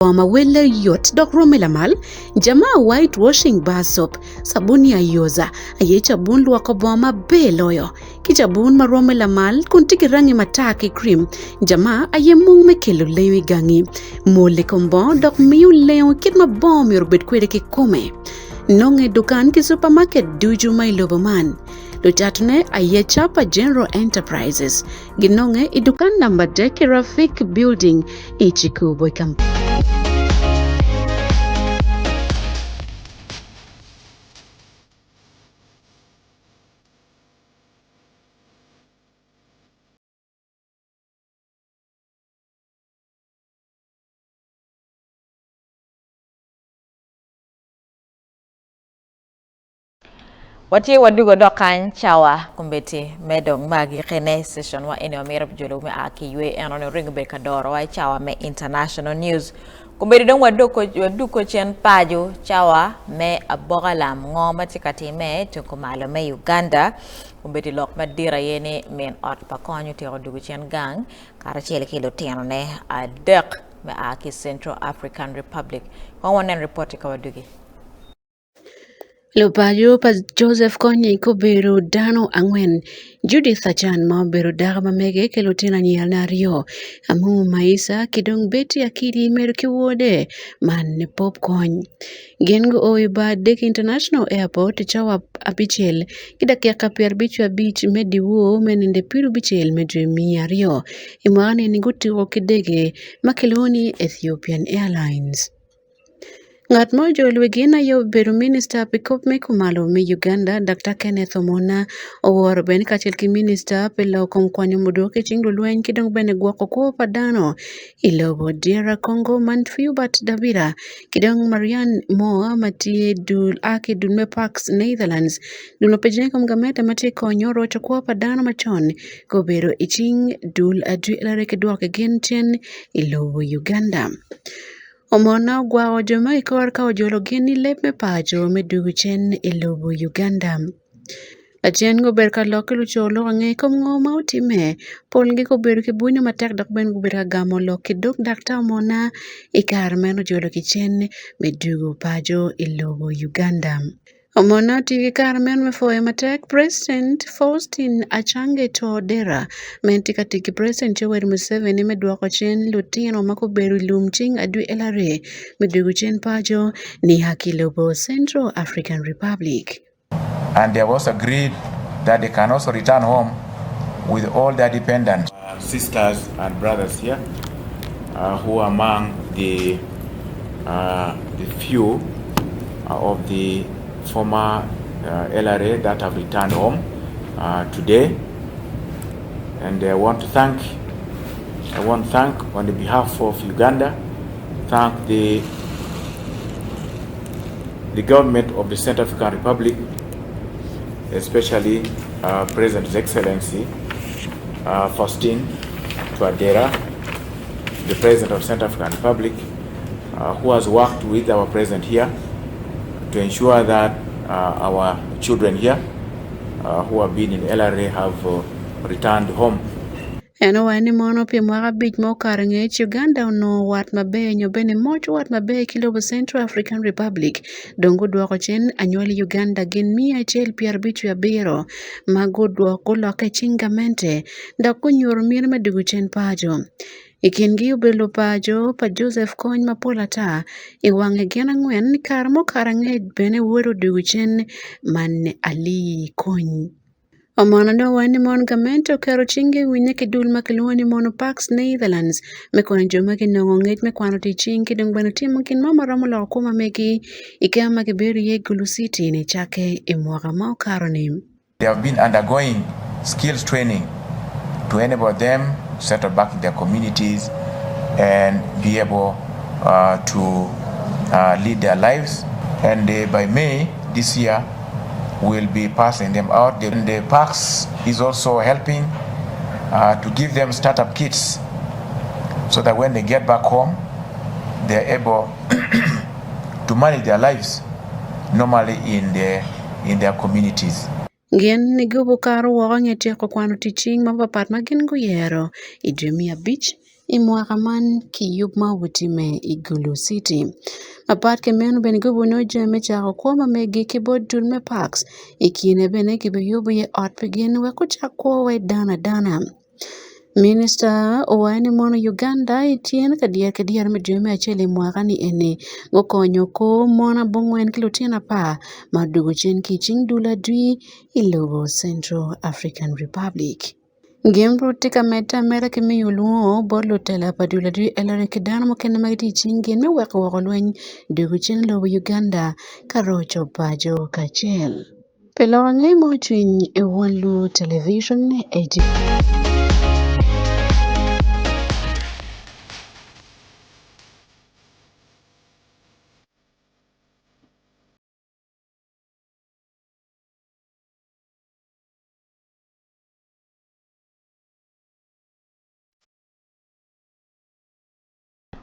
Boma wele yot dok romelamal, jamaa whitewashing bar soap, sabuni ayoza, aye chabun luoko boma be loyo. Ki chabun ma romelamal kun tiki rangi mataki cream, jamaa aye mung me kelo lewi gangi. Mole kombo dok miu leo kit ma bom yorbet kwede ki kume. Nonge dukan ki supermarket duju may loboman. Lutatune aye chapa General Enterprises. Ginonge idukan number deki Rafik Building, Ichiku Boykam. Wati wadugo dokan chawa kumbeti medong magi kene session wa ene omirap jolo me aki yue eno ring be kadoro wa chawa me international news kumbeti dong waduko chen pajo chawa me abogalam ngoma tikati me tukumalo me Uganda kumbeti lok madira yene men ot pakonyo ti wadugo chen gang kara chele kilo tiano ne adek me aki Central African Republic kwa wanen report ka wadugi. Lopayo pas Joseph Kony Kobero Dano Angwen Judith Achan ma bero daga mamege ke lutina nyana rio amu maisa kidong beti akidi meru kiwode man ne pop Kony gengo oiba dek international airport chawa abichel kidakia kapiar bichu abich medi wo menende piru bichel medre miya rio imwane ninguti kidege makeloni Ethiopian Airlines. Ngat mojo lwegina yo beru minister pikop me kumalo me Uganda Dr. Kenneth Omona oworo ben kachel ki minister pelo kongkwanyo mudoke chinglo lweny kidong bene gwako ko padano ilobo diera Congo Manfiubat Davira kidong Marian Moa matie dul ake dulme Parks Netherlands dulo pejene kumgamete matie konyo rocho ko padano machon ko beru iching dul adwilare kidwake gentien ilobo Uganda. Omona gwao joma ikor ka ojolo gini lep me pacho medugu chen ilobo Uganda. Achien go ber ka lokilu cholo ang'e kom ng'oma utime pol gi ko ber ki bunyo matek dok ben go ber ka gamo loki dok dakta Omona ikar meno jolo ki chen medugu pacho ilobo Uganda. Omona tigi kar men me foye matek President Faustin Achange Todera menti katiki President Yoweri Museveni medwako chen lutino mako beru lum ching adwi elare medugu chen pajo ni hakilobo Central African Republic. And they have also agreed that they can also return home with all their dependents. Sisters and brothers here who are among the few of the former LRA that have returned home today, and I want to thank on the behalf of Uganda, thank the government of the Central African Republic, especially President Excellency Faustin Twadera, the President of Central African Republic, who has worked with our President here to ensure that our children here who have been in LRA have returned home. Eno wani mono pia mwaka bich mo karang'ech Uganda no wat mabe nyobene moch wat mabe kilobo Central African Republic dongo dwako chen anyuali Uganda gin mia chel piar bichu ya biro mago dwako loke chingamente ndako nyoro mir medugu chen pajo. Ikingi ubelo pajo pa Joseph Kony mapola ta iwange gena ngwen kar mo karang'ech bene wuoro dugu chen man ali Kony. Omona no wani mon gamento kero chinge winye kidul makilwani mono Parks Netherlands mekona joma kinongo ngej mekwano ti chingi dong bano timo kin mama ramo la kuma meki ikema kiberi ye Gulu City ne chake imwaka mao karonim. They have been undergoing skills training to enable them to settle back in their communities and be able to lead their lives. And by May this year, we'll be passing them out. The Parks is also helping to give them startup kits so that when they get back home, they're able to manage their lives normally in their communities. Gien ni gubu karo wonye teko kwano tiching mapapat magin guyero idremia beach imwaka man kiyub ma wutime Igulu City. Mapat ke menu bene gubuno jeme chako kwoma megi kibod tulme parks ikine bene kibiyubu ye ot pigin we kuchakwo we dana. Minister owaini mono Uganda itien kadier medume achele mwaka ni ene gokonyo ko mona bongwen kilotina pa madugo chen kiching dula dwi ilobo Central African Republic. Gembro tika mera kimi yuluo borlo tela padula dwi elare kidana mokene magiti chingin me weko lweny dugo chen lobo Uganda karocho pajo kachel. Pelonge mo chwiny e wonlu television 80.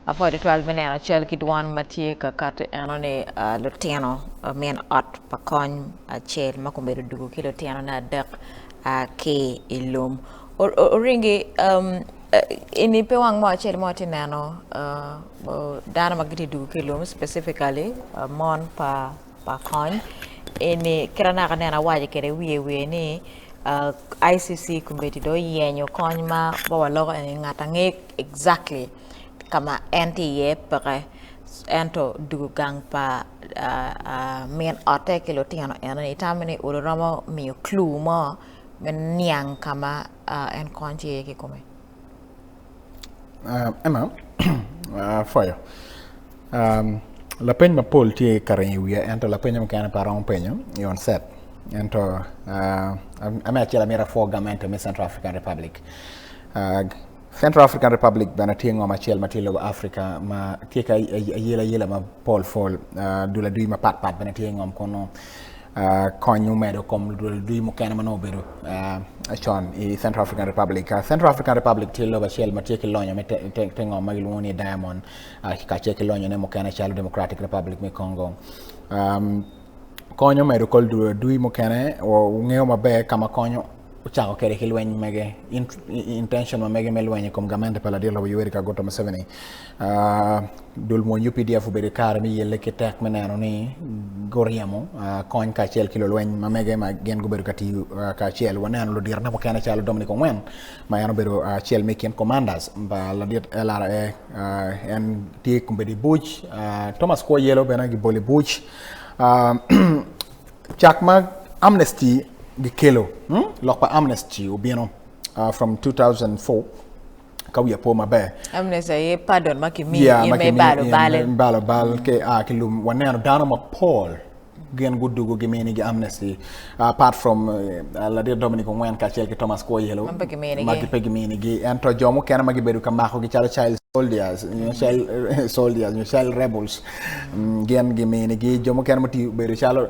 After 12 minutes, Chel Kidwan Mathieu Kakate Anone Lutiano, men ot Pacon, Chel Makumberu Dugu Kilutiano na dek ke ilum. Oringi ini pewang mo Chel Motinano, Dana Magiti Dugu Kilum, specifically Mon Pacon, ini Kiranaka Nana Waja Kere we ni ICC kumbetido yenyo konyma bawa logo en ngatange exactly kama enti ye pere ento dugu gang pa men ote kilo tiano ena itamene uroramo mi clue mo men niang kama en konji ye kikume Emma foyo la peñ ma pol tie karin wiya ento la peñ ma kana parang peño yon set ento ame chela mera for government me Central African Republic Central African Republic bana tiengo ma chel matilo Africa ma keka yela ma pol fol dula dui ma pat bana tiengo kono konyu medo kom dula dui mo kana mano bedo chon i Central African Republic Central African Republic tilo ba chel matike lonyo me tengo magilwoni diamond ka cheke lonyo ne mo kana chalo Democratic Republic me Congo konyo medo kol dui mo kana o ngeo mabe kama konyo chako kere kilweny mege intention ma mege melweny kom gamante pala dilo yoweri ka goto Museveni dul mo UPDF bere kar mi yelle ke tek menano ni goriamo kon ka chel kilo lweny ma mege ma gen go beru kati ka chel wanano lo dirna mo kana chalo Dominic Ongwen ma yano beru chel making commanders ba la dit LRA en ti kumbe di buch Thomas ko yelo bena gi boli buch chakma Amnesty Gikelo, lokpa Amnesty ubieno from 2004 kawiya po mabe. Amnesty ye pardon maki mi me balo bal ke kilum waneno dano ma Paul gen gudugo gemeni gi Amnesty apart from la de Dominic Ongwen ka chel ki Thomas ko yelo magi pegimeni gi ento jomo kena magi bedu ka mako gi chala child soldiers child rebels gen gemeni gi jomo kena mati bedu chalo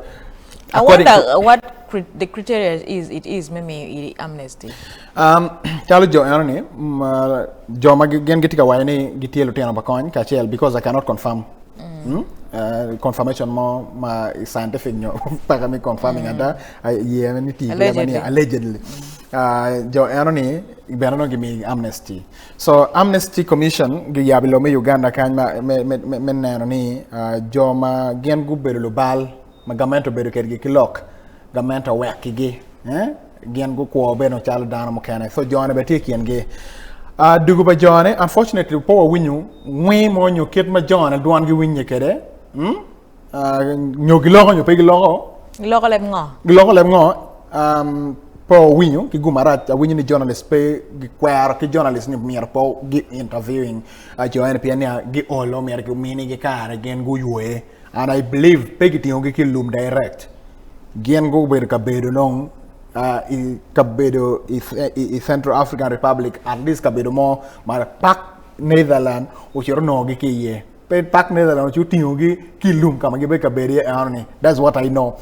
I wonder what the criteria is maybe Amnesty. Chalo jo anone jo ma gen gitika wayne gitielo teno bakon ka chel because I cannot confirm. Confirmation mo ma scientific nyo para me confirming ada yemeniti allegedly. Jo anone benano gimi Amnesty. So Amnesty Commission gi yabilo me Uganda kan men nanoni jo ma gen gubelo bal magamento bedo kergi kilok gamento wekigi gen go ko beno chalo dana mo kene so jone be tikien ge dugu ba jone unfortunately po winyu ngwe mo nyu ket ma jone duan gi winye kede nyogi logo nyu pegi logo lem ngo po winyu ki gumarat winyu ni journalist pe gi kwar ki journalist ni mier po gi interviewing jone pe ne gi olo mier gi mini gi kare gen go yue and I believe pegiti onge kilum direct gen go bedo kabedo long kabedo i Central African Republic at least kabedo mo mar pak Netherlands o chero no gi kiye pe pak Netherlands o chutingo gi kilum kama gi be kabedo anoni that's what I know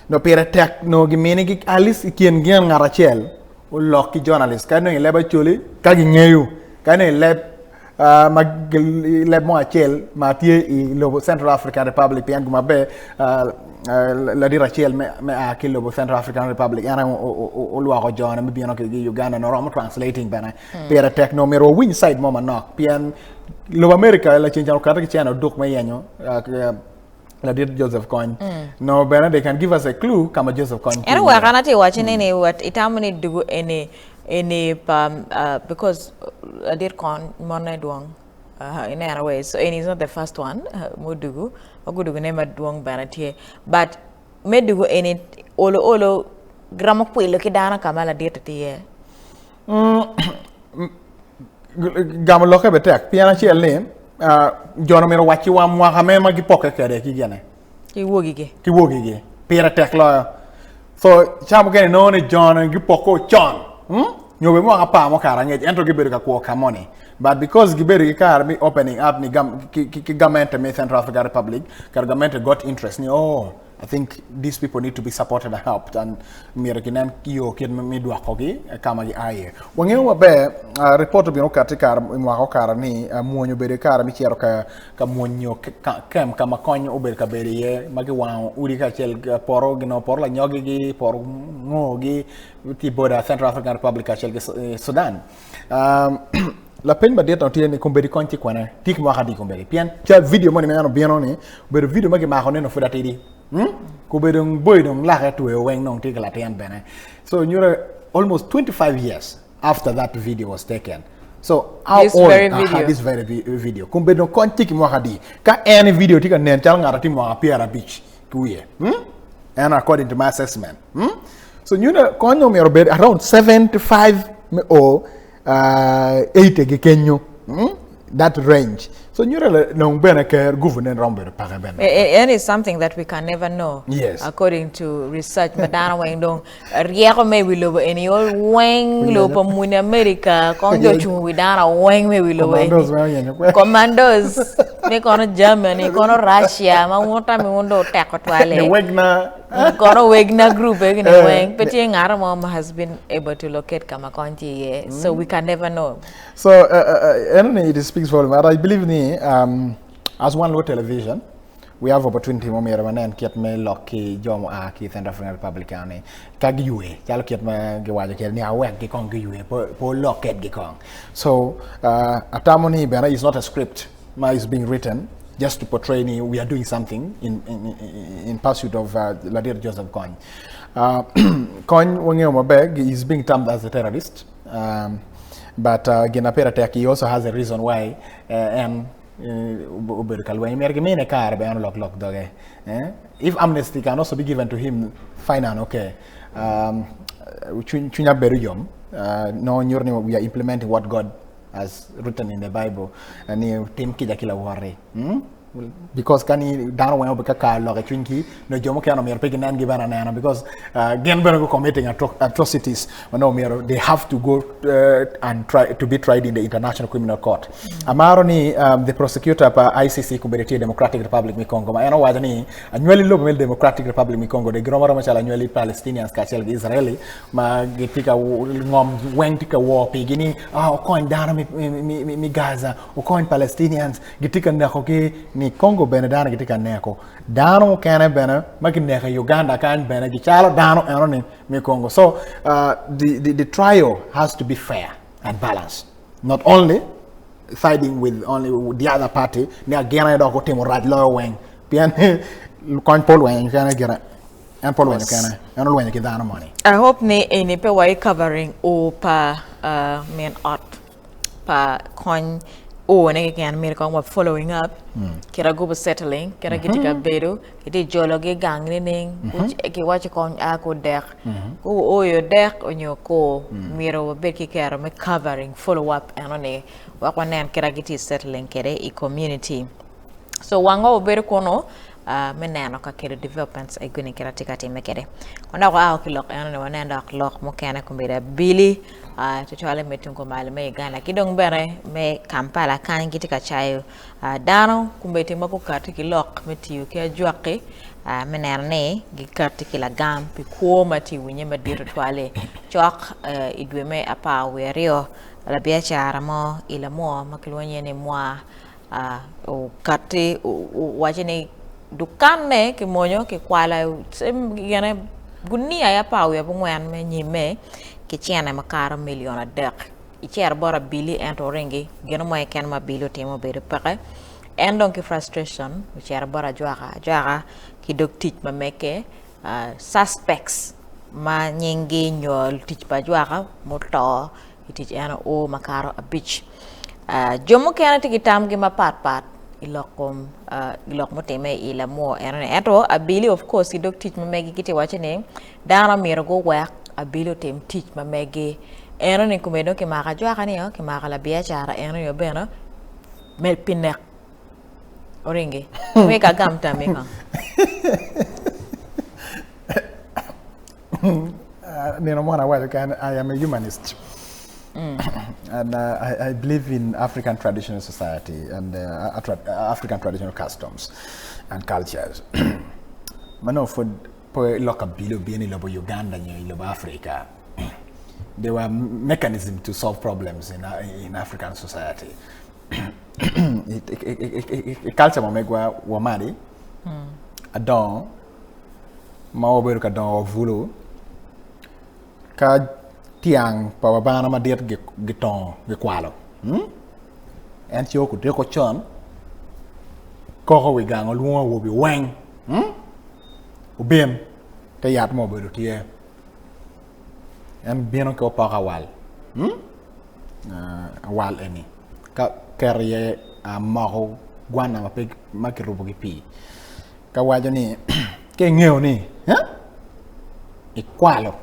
no pere tek no gi meni gi at least kien gen ngarachel o lokki journalist ka no leba choli ka gi ngeyu ka no leb mag le mo achel ma tie I lo Central African Republic pian guma be la dira achel me a kilo bo Central African Republic ana o lwa ko jona me biano ke Uganda no rom translating bana pera techno mero win side mo manok pian lo America la chinja ko ta chano duk me yenyo la did Joseph Kony. No, Bernard, they can give us a clue. Kama Joseph Kony. And we are not watching any what it amuni do any because I did con Mona Duang in any way. So and he's not the first one. Mudugu, Ogudugu name Duang Bernard here, but Medugu any olo grammar look dana Kamala did here. Gamaloka betek. Piana chi lane. Jono mero wachi wa mwahame magi poke kere ki gene ki wogi pera tek lo so chamo gene no ne John gi poko John nyobe mo apa mo kara nge ento gi beru ka ko kamone but because gi beru gi kar mi opening up ni government me Central African Republic kar government got interest ni I think these people need to be supported and helped and mirakinan kiyo kid me do akogi kama gi aye wange wa be report bi no katika mwa kara ni muonyo bere kara mi chero ka muonyo kem kama konyo ober ka bere ye magi wa uri ka chel poro gi no por la nyogi gi por ngogi ti boda Central African Republic ka chel Sudan la peine ba deta tiene komberi konti kwana tik mo hadi komberi pian cha video mo ni meno bieno ni ber video magi ma hono no fudati di ko be dong boy dong la to weng nong ti kala ten bene so almost 25 years after that video was taken so how this old very video. This very video ko be dong konti ki mo hadi ka any video ti ka nen chal ngara ti mo appear beach kuye and according to my assessment so konyo me robert around 75 or 80 ge kenyo that range so no bene ke government romber para ben and it's something that we can never know yes according to research madana weng dong rieko me we lobo any old weng lobo mun America konjo chu we dana weng me we lobo commandos me kono Germany kono Russia ma wota me wondo tekot wale the wegna kono wegna group e ne weng peti ngara mom has been able to locate kama konti so we can never know so it speaks volume but I believe as one low television we have opportunity mo mera manen kiet me lokki jomo a ki Central African Republic ane kag yue chalo kiet me ge waje kiet ni awek gi kong gi yue po loket gi kong so atamoni bena is not a script ma is being written just to portray we are doing something in pursuit of Ladir Joseph Kony Kony wongeo mabeg is being termed as a terrorist but Genapera Teki also has a reason why if amnesty can also be given to him, fine and okay. We are implementing what God has written in the Bible. Because kani dano when obe kaka loge twinki no jomo kano mero pegi nan gibana nana because genbero committing atrocities no mero they have to go and try to be tried in the International Criminal Court amaro ni the prosecutor pa ICC kubireti Democratic Republic mi Congo ma eno wajani annually lobo mel Democratic Republic mi Congo de gromaro ma chala annually Palestinians ka chel Israeli ma gitika ngom wengtika war pegini coin dano mi Gaza o coin Palestinians gitika ndakoke ni Congo bene dana gitika neko dano kana bene makineka Uganda kan bene gichalo dano eno ni Congo so the trial has to be fair and balanced not only siding with only the other party ni agena do ko temo rad lo wen pian kon pol wen kana gera en pol wen kana eno wen ki dano money I hope ni pe wai covering o pa main art pa kon ne kan mir ko following up kira go settling kira gitika bedo kiti jologe gangni ning ki wachi kon ako dek ko yo dek onyo ko miro be ki kera me covering follow up anone wa ko nen kira giti settling kere e community so wango bedo kono meneno ka kere developments e guni kira tikati mekere ona ko kilok anone wanenda klok mo kana ko beda bili to chale metungo male me gana kidong bere me Kampala kan gitika chayo dano kumbete mako kartiki lok metiyo ke juake menerne gi kartiki la gam pi ko mati winye madiro twale chok idwe me apa werio la biashara mo ila mo makilwanye ni mwa o kati wajini dukane ki monyo ki kwala sem gene gunia ya pawe ya bungwan me nyime ki chiana makara miliona dek icher bora bili ento ringi gene mo ken ma bilo temo be pare en donc frustration icher bora jwaga ki dok tich ma meke suspects ma nyingi nyol tich ba jwaga moto tich ena o makaro a beach jomo kena tiki tam gi ma pat ilokom ilok mo teme ila mo ena eto abili of course idok teach ma megi kiti wachene dana miro go work abili tem teach ma megi ena ni kumedo ke maka jwa kani yo ke maka la biashara ena yo bena mel pinek oringe me ka gamta me ka Nino mwana wa I am a humanist. And I believe in African traditional society and African traditional customs and cultures. Mano for loka bilo bien in Uganda in Africa. There were mechanisms to solve problems in African society. Culture mamegwa wamari adon maoberu kadon vulu ka tiang pawabana ma diet giton gikwalo en ti oku de ko chon ko we gang luo wo bi weng ubem te yat mo bedo tie en bieno ko pa kawal awal eni ka kerye amaho gwana ma pe makirubo gi pi ka wajo ni ke ngeo ni ikwalo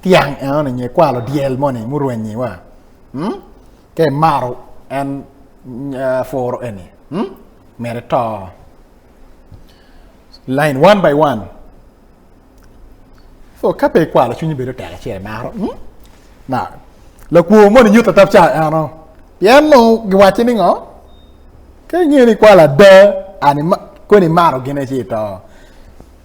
tiang eno ni kwalo diel moni murwenyi wa ke maro en for eni merito line one by one so kape kwalo chunyi bedo tala chere maro na la kuo moni nyuta tapcha eno piano giwachi ni ngo ke ngeni kwala de ani ko ni maro gene chito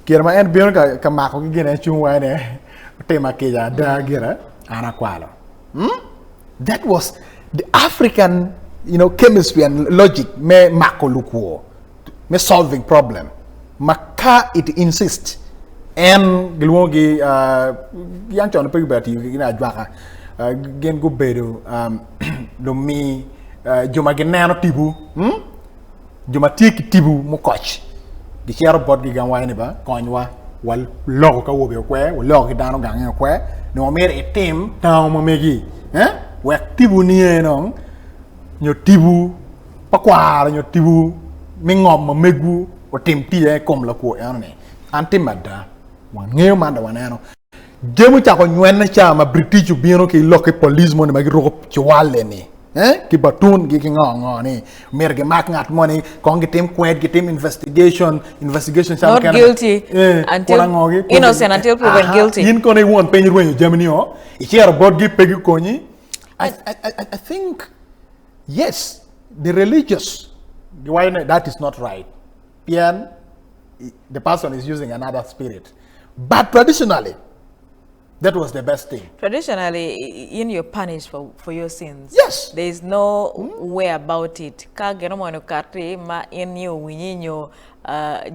kirma en bion ka mako gene chunwa ne tema ke ya da gira ana kwalo that was the African chemistry and logic me mako lukuo me solving problem maka it insist en glwogi yang chon pe bati gina jwaka gen go bedo do mi juma genano tibu juma tiki tibu mo coach di chero bot gi gan wayne ba konwa wal logo ka wobe kwe wal logo dano gang kwe no mer etim taw mo megi we tibu ni non nyo tibu pakwara nyo tibu mi ngom ma megu o tim ti e kom la ko ene antimada wan ngeo manda wanano jemu cha ko nywen cha ma british bieno ki loke police mo ne magi ro ci wale ni ki batun gi ngo ni merge mak ngat mo ni ko ngi tim kwet gi tim investigation not guilty until innocent until proven guilty yin ko ne won penyi wen Germany o e chero bod gi pegi ko ni I think yes the religious the why that is not right pian the person is using another spirit but traditionally that was the best thing. Traditionally, you're punished for your sins. Yes. There is no way about it. Ka geno mo no karte ma in you winyo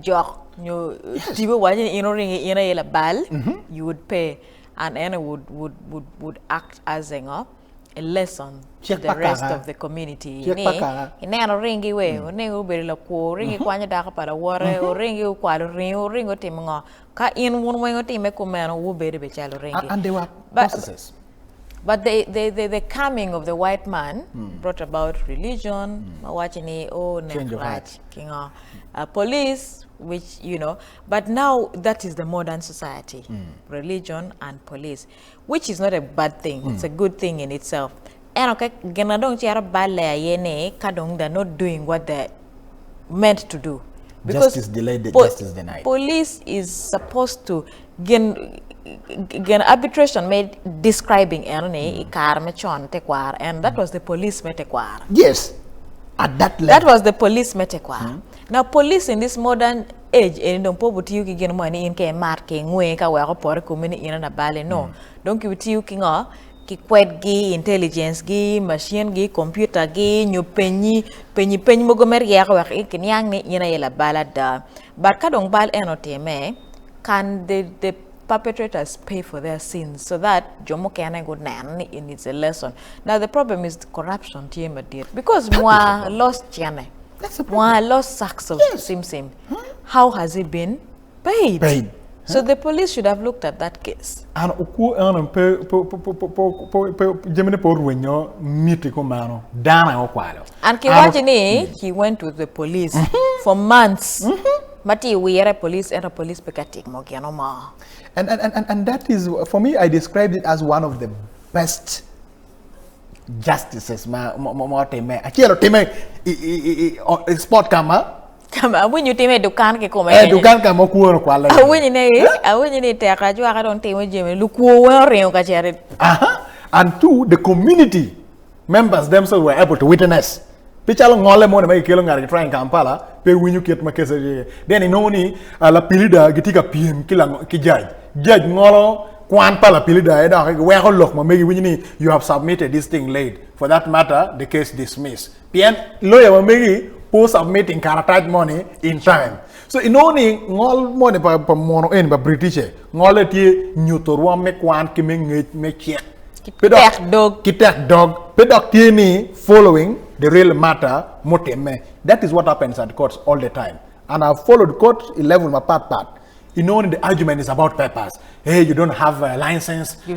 jok nyo tibo wajin ring ina yela bal you would pay and any would act as a lesson to the rest of the community. Ine ano ringi we ne uberi la ko ringi kwanya daka para wore o ringi kwalo ringo timongo ka in won wengo time kumeno uberi be chalo ringi and they were processes. But the coming of the white man brought about religion, watching police, which but now that is the modern society, religion and police, which is not a bad thing. It's a good thing in itself. And okay, they're not doing what they're meant to do. Because justice delayed, justice denied. Police is supposed to gain arbitration made describing and that was the police metekwar. Yes, at that level. That was the police metekwar. Now police in this modern age and don't put you get money in ke marking we ka wa por community in na bale no. Don't you king ki kwet gi intelligence gi machine gi computer gi ñu penyi mo gomer ya ko wax kin yang ni yena yela balada but kadong bal enoteme can the perpetrators pay for their sins so that jomo kana go nan it needs a lesson. Now the problem is the corruption tema dear because moi lost chane moi lost sacks of sim how has it been paid? So the police should have looked at that case. And uku Gemini Porwenyo Mitiko Mano, Dana Oqualo. And Kiwajini, he went with the police for months. Mati, we are a police and a police pekatik Mogianoma. And that is, for me, I described it as one of the best justices. Sport camera. When you tell me dukan ke come dukan ka mo kuo kwa la when you te ka ju ka don te mo jeme lu kuo we ren ka chere and two, the community members themselves were able to witness pichalo ngole mo na kelo ngari try in Kampala pe winyu ket makese then inoni la pilida gitika piem kila ki judge ngolo kwan pala pilida eda we ho lok mo megi winyi you have submitted this thing late for that matter the case dismissed pien lawyer mo megi post submitting character money in time. So in only ngol money pa mono en ba British ngol ti nyutorwa me kwan ki me check. Kitek dog pedok ti ni following the real matter moteme. That is what happens at courts all the time. And I've followed court 11 my part. You know, the argument is about papers. Hey, you don't have a license. You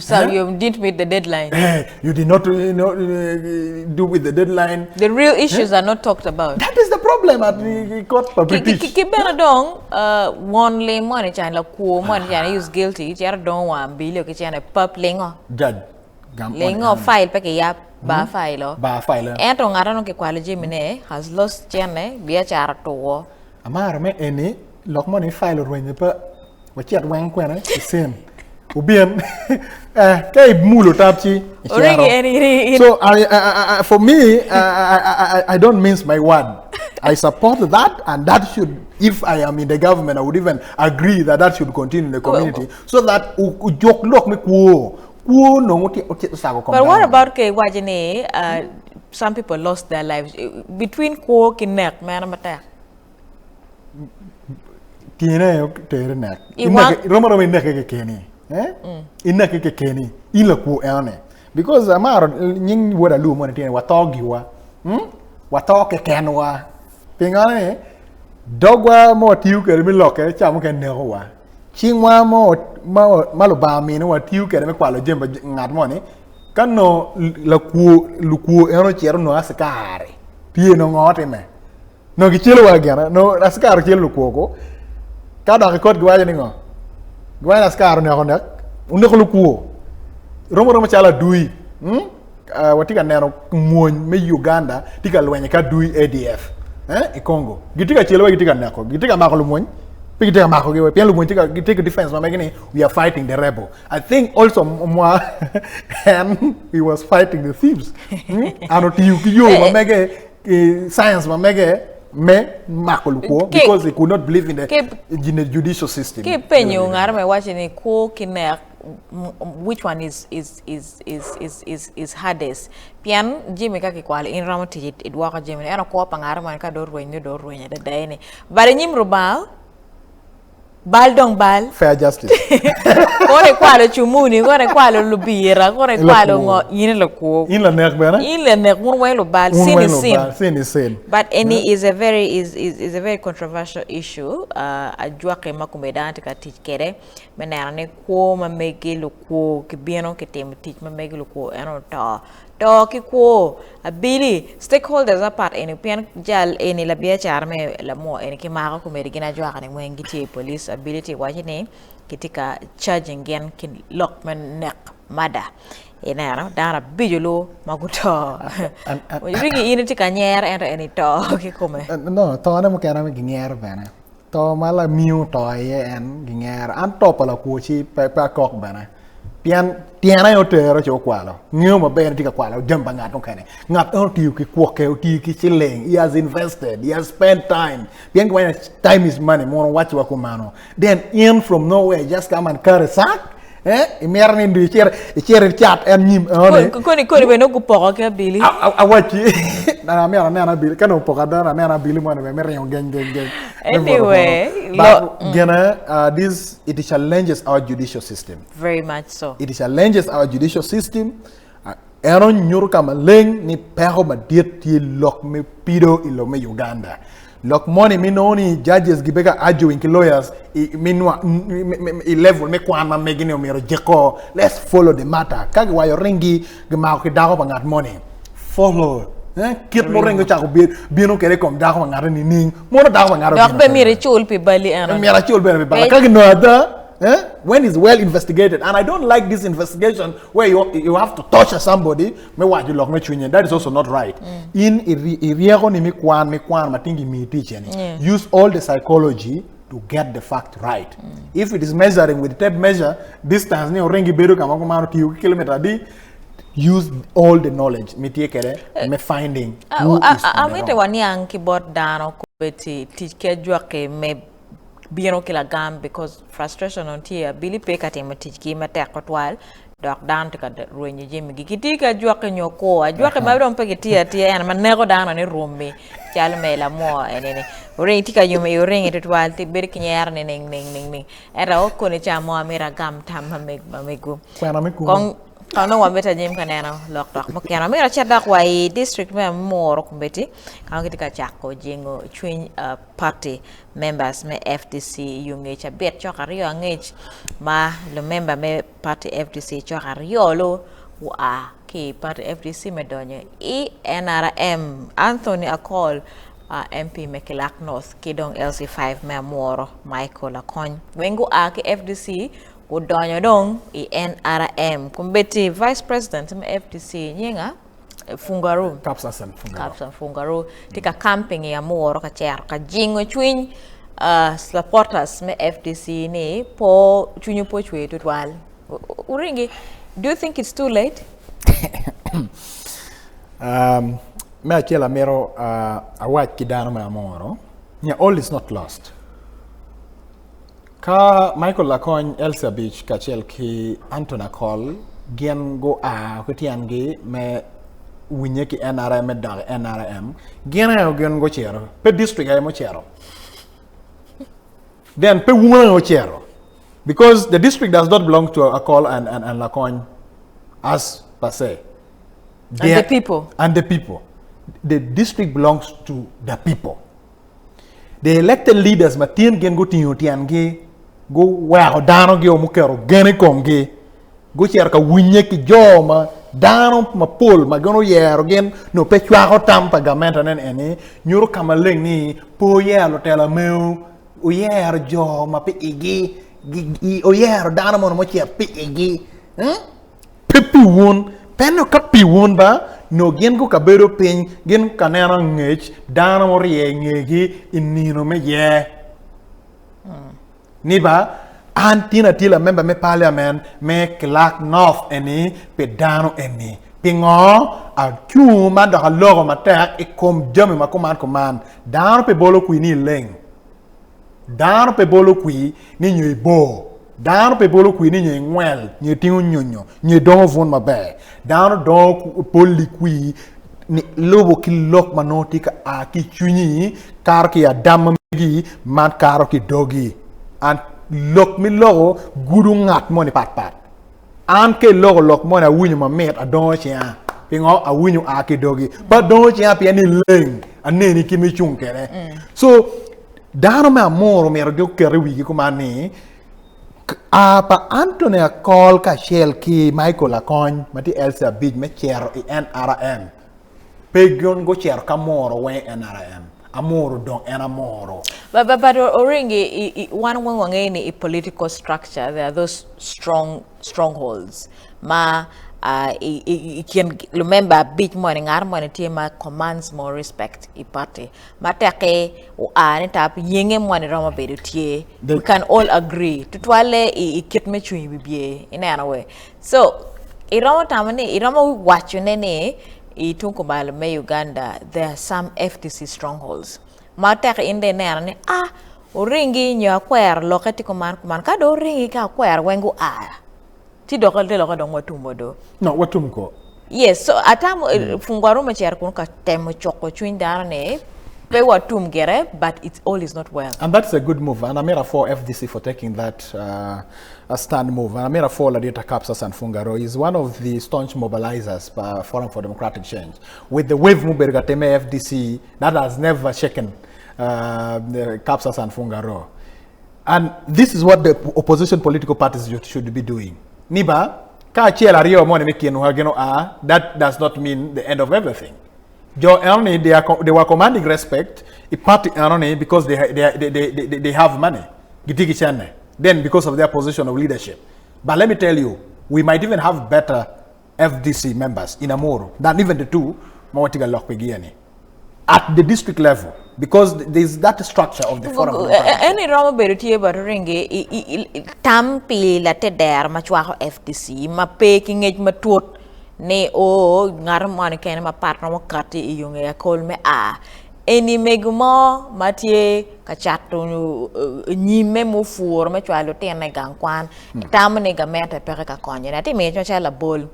didn't meet the deadline. Hey, you did not do with the deadline. The real issues are not talked about. That is the problem at the court for British. Kibenadong, one lay money chan la kuo money chan use guilty. Chara don wan bilio ki chan pup lingo. Judge. Lingo file peke yap ba file. Ba file. Ento ngara ke quality mine has lost chane biya chara to. Amara me eni. Lock money file when you put what you had one quena, the same. Ubian, Kay Mulo Tapchi. So, for me, I don't mince my word. I support that, and that should, if I am in the government, I would even agree that should continue in the community. So that joke lock me kuo. But what about Wajine? Some people lost their lives between Kuo Kinek, Manamata. Kene tere nak. Roma indeke keni. Indeke keni. Ila ku ene. Because amaro nying woda lu mo tene watogiwa. Watoke kenwa. Pingane dogwa mo tiu ke mi loke chamu ke newa. Chingwa mo maluba mi no tiu ke me kwalo jemba ngat mo ni. Kano la ku lu ku eno chero no askare. Pie no ngote me. No kichelo wa gana no askare chelo ku kada record gwaje ningo gwaje askar ne ko nak unde ko lukuo romo chala dui watika nero moñ me Uganda tika lwenye ka dui ADF e Congo gitika chelo gitika nako gitika mako lu moñ pigitika mako ge pien lu moñ tika defense ma megini we are fighting the rebel. I think also moi and he was fighting the thieves anoti yo ma mege science ma mege because they could not believe in the judicial system. Which one is hardest? Pian Jimmy kaki kwal in ramati it waka Jimmy ana ko pangarama ka dorwenye da dene. Bare nyim rubal bal dong bal fair justice. Kore kwalo chumuni, kore kwalo lubira, kore kwalo ngo yine lo ko. In la nek bana? In la nek mun way lo bal sin is sin. But any is a very controversial issue. Ajua ke makumedante ka teach kere. Menara ne ko ma mege lo ko ke bieno ke tem teach ma mege lo ko eno ta. Ki ko abili stakeholders apart eni pian jal eni la bia charme la mo eni ki maka ko meri gina jwa kan mo ngiti police ability wajine kitika charging gen kin lockman nek mada ena no dara bijulo maguto rigi ini tika nyer eni to ki ko me no to na mo kana me ginyer bana to mala miu to ye en ginyer an to pala ko chi pa kok bana pian tiana yo tero cho kwalo ngio ma ben tika kwalo jamba ngat kane ngat on tiu ki kwoke tiu ki chilling he has invested, he has spent time pian when time is money more watch wa kumano then in from nowhere just come and carry sack Imiar ni ndu chere chat en nyim one. Koni beno ku poko ke bili. Awachi. Na mera bili kano poka da mera bili mo ne me rion gen. Anyway, but this it challenges our judicial system. Very much so. It challenges our judicial system. Aaron nyuru kama leng ni peho ma diet ti lok me pido ilo me Uganda. Lok money mi noni judges gibega arguing ki lawyers i level me kwana megine omiro jeko. Let's follow the matter. Kage wayo ringi gemao ki dago bangat money. Follow. Kit mo rengo chako bino kere kom dago bangat ni ning. Mo dago bangat. Dok be mire chul pi bali ano. Mira chul be bali. Kage no ada. When it's well investigated, and I don't like this investigation where you have to torture somebody. That is also not right. In use all the psychology to get the fact right. If it is measuring with tape measure distance, use all the knowledge. Me finding. I'm keyboard down Bino kila gam because frustration on tia Billy Pekati matiki matekotwal dok down to the ruin Jimmy Gitika Joaka Nyoko, a Joaka Madam Pegatia and Manego down on a room me, Chalmela more and any Rintika you may ring it while the Birkin ning. And I Konicha more mira gam tam make Mamigu. Kano wa beta Jim Canano locked up. Mokana mira chadak wa district me more kumbeti. Kano kitika chako jingo twin party members me FDC yungecha bet chokario angech ma lo member me party FDC chokario lo wa ki party FDC me donye NRM Anthony Akol MP Mekilak North Kidong LC5 me more Michael Akon wengu ki FDC Udonyo dong NRM kumbeti vice president me FDC nyenga Fungaru Kapsan Fungaru tika camping ya moro ka cher ka jingo twin supporters me FDC ni po chunyu po chwe tutwal uringi. Do you think it's too late? Me achela mero awat kidano me amoro. All is not lost. Ka Michael Lacon Elsa Beach kachel ki Antona Call gen go kutiangi me winye ki NRM dar NRM gen go chero pe district ay mo chero then pe woman go chero because the district does not belong to Akol and Lacon as per se. And the people. The district belongs to the people. The elected leaders matin gen go tiangi go wow dano ge omukero gene komge go cher ka winye ki joma dano ma pol ma gono yero gen no pe chwa ko tampa gamenta nen eni nyuro kamaleng ni po yelo tela meu o yero joma pe igi o yero dano mo cher pe igi pepi won peno ka pi won ba no gen go kabero pen gen kanera ngech dano mo rie ngegi inino me ye Niba antina tila member me parliament me Clark North eni pedano eni pingo a chuma da logo matek e kom jame ma command down pe bolo kui ni leng down pe bolo kui ni nyi bo down pe bolo kui ni nyi ngwel nyi tingu nyonyo nyi don von mabe down do poli kui ni lobo ki lok manoti ka a ki chunyi kar ki adam gi man karo ki dogi and look me logo gudu ngat money pat an ke logo lok money winyu ma met a don chia pingo a winyu a ke dogi but don chia pi ani leng aneni kimi chung kere so dano me amoro me radio kere wigi kuma ni apa Antonia call ka shell ki Michael Akon mati Elsa Big me chero i NRM pegon go chero kamoro we NRM amoro don enamoro. But Oringi, one any political structure, there are those strongholds. Ma can remember bit morning armor ma commands more respect I party. Matake o tap yenge money rama bedutie. We can all agree. Tutwale I kit me chui bibie in any way. So irama tamane irama watch nene I tunkumbalo me Uganda, there are some FTC strongholds. Matek in the nerne uringi nyo kwer lokati kuman ka do ringi ka kwer wengu ti dokal te lokadong watumbo do. No, watumko. Yes, so atam fungwaro macher kun ka temo choko chuin darane pe watum gere, but it all is not well. And that's a good move, and I'm here for FDC for taking that a stand move. And I'm here for Ladita Kapsas and Fungaro is one of the staunch mobilizers for Forum for Democratic Change. With the wave Mubergateme FDC, that has never shaken the Kapsas and Fungaro. And this is what the opposition political parties should be doing. Niba, that does not mean the end of everything. They were commanding respect party because they have money. Then because of their position of leadership. But let me tell you, we might even have better FDC members in Amoro than even the two at the district level, because there's that structure of the forum. Any Roma Bertie Baringe Tampi latte there machwa FDC ma peking it matut ne o ngaramani ken ma partner mo kati yung ya call me any megumo matie kachato nyime mo fur machwa lo tene gangkwan tamane gameta pere ka konye na ti me chala bol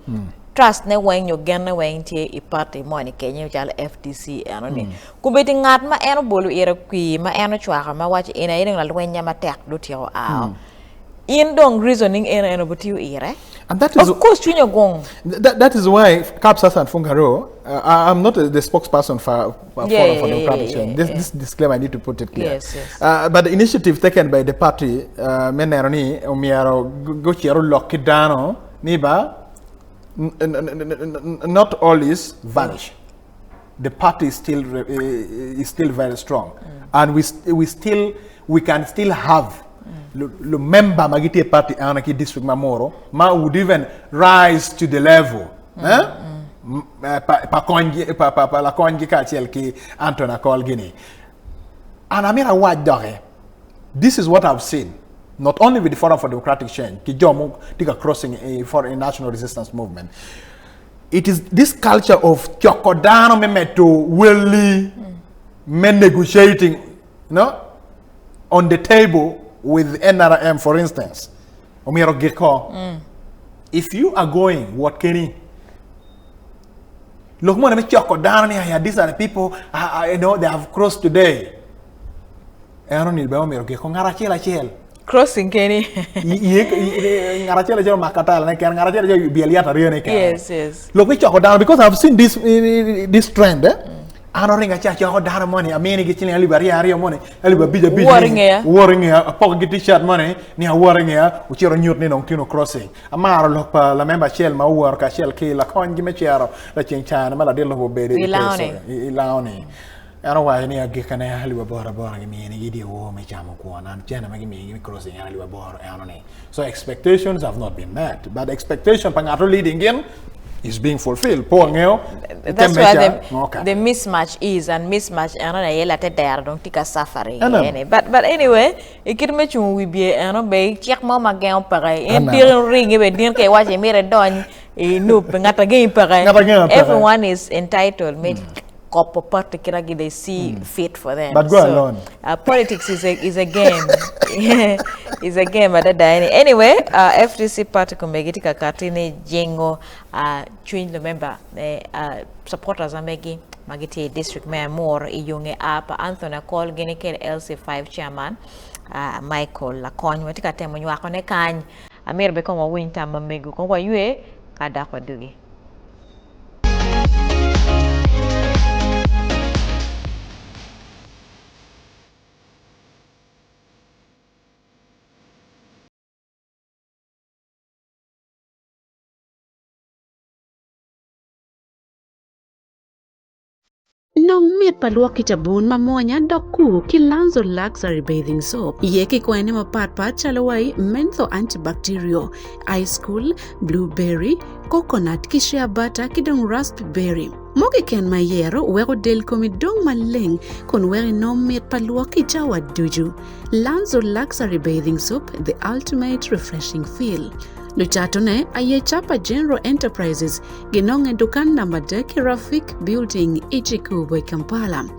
trust ne when you gen ne when tie I party money Kenya chala FDC anoni kubeti ngat ma eno bolu era kwi ma eno chwa ma wachi ina ina la lwenya ma tek do tio in dong reasoning eno butiu ire. And that is, of course, that is why Kapsas and Fungaro, I'm not the spokesperson for Forum for Democratic Change. This disclaimer, I need to put it clear. Yes. But the initiative taken by the party, Meneroni, Omiaro, Gochiaro, Lokidano, Niba, not all is vanished. The party is still very strong, and we can still have. The member Magiti Party Anarchy District Mamoro would even rise to the level. Antona call Guinea. And I mean a white dog. This is what I've seen. Not only with the Forum for Democratic Change, crossing for a national resistance movement. It is this culture of Chokodano Memeto Willy men negotiating, on the table with NRM, for instance, if you are going, what Kenny? Look, these are the people, they have crossed today. Crossing Kenny. Yes. Look, because I've seen this trend. I don't think I charge your down money. I mean, getting a liberia money, a little bit of warring here, a pocket shirt money, near warring here, which you're on Tino crossing. A mara look, la member shell, my work, I shall kill a coin, give me chair, let you China, Maladillo, baby, Ilani. I don't know why any of Gikan Halibor boring me and idiot war me Jamakuan and Jenna making me crossing Halibor Anony. So expectations have not been met, but expectation Pangato leading in is being fulfilled. That's why the mismatch is, and mismatch don't take a suffering. But anyway, it can make you we be check mama gang pare and ring even didn't watch a mirror done everyone is entitled particularly they see fit for them. But go alone. Politics is a game. Is a game at the anyway, FDC party kumegitika katini jengo chewing the member supporters are making Magiti district mayor more iyunge apa Anthony call gini LC5 chairman Michael Lakon watika temo nyako ne kany amir be ko winter mamegu ko yue kada kwa dugi. Nong miet paluok kitabun mamonya doku Kilanzo luxury bathing soap. Yeki kwene mapat chalawai mentho antibacterial, ice cool, blueberry, coconut kishia butter kidong raspberry. Mogi ken mayero wero del komidong maleng kon weri no miet paluok kitawa duju. Lanzo luxury bathing soap, the ultimate refreshing feel. Luchatone aye chapa General Enterprises ginong dukan number deki Rafik Building Ichiku Kampala.